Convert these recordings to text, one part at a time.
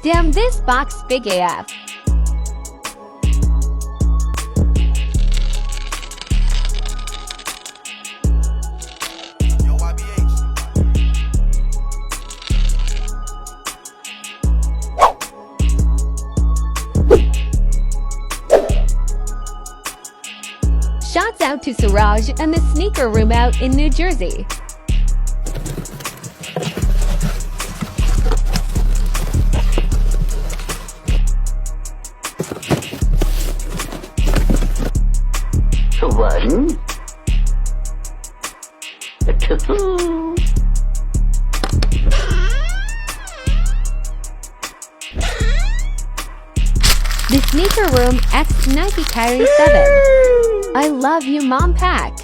Damn, this box big AF. Shouts out to Suraj and the sneaker room out in New Jersey. One, two. The sneaker room X Nike Kyrie 7. I love you, mom pack.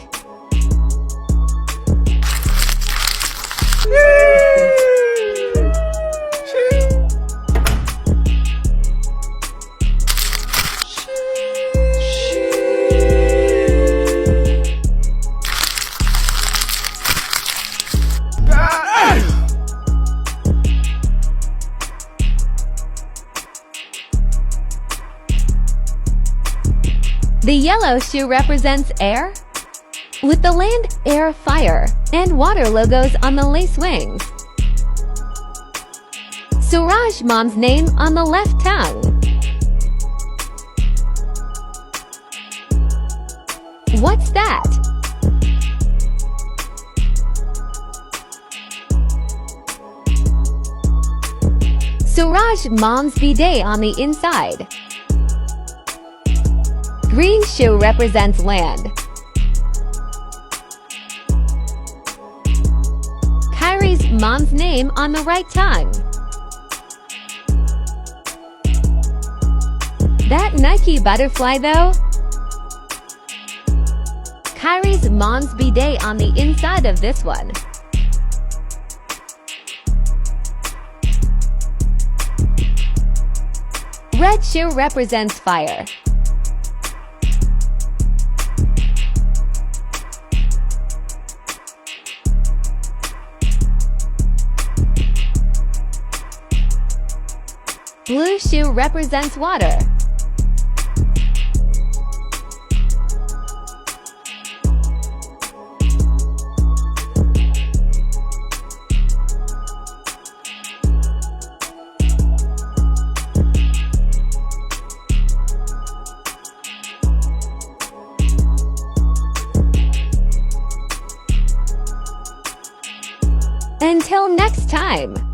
The yellow shoe represents air, with the land, air, fire, and water logos on the lace wings. Suraj mom's name on the left tongue. What's that? Suraj mom's bidet on the inside. Green shoe represents land. Kyrie's mom's name on the right tongue. That Nike butterfly though? Kyrie's mom's bidet on the inside of this one. Red shoe represents fire. Blue shoe represents water. Until next time.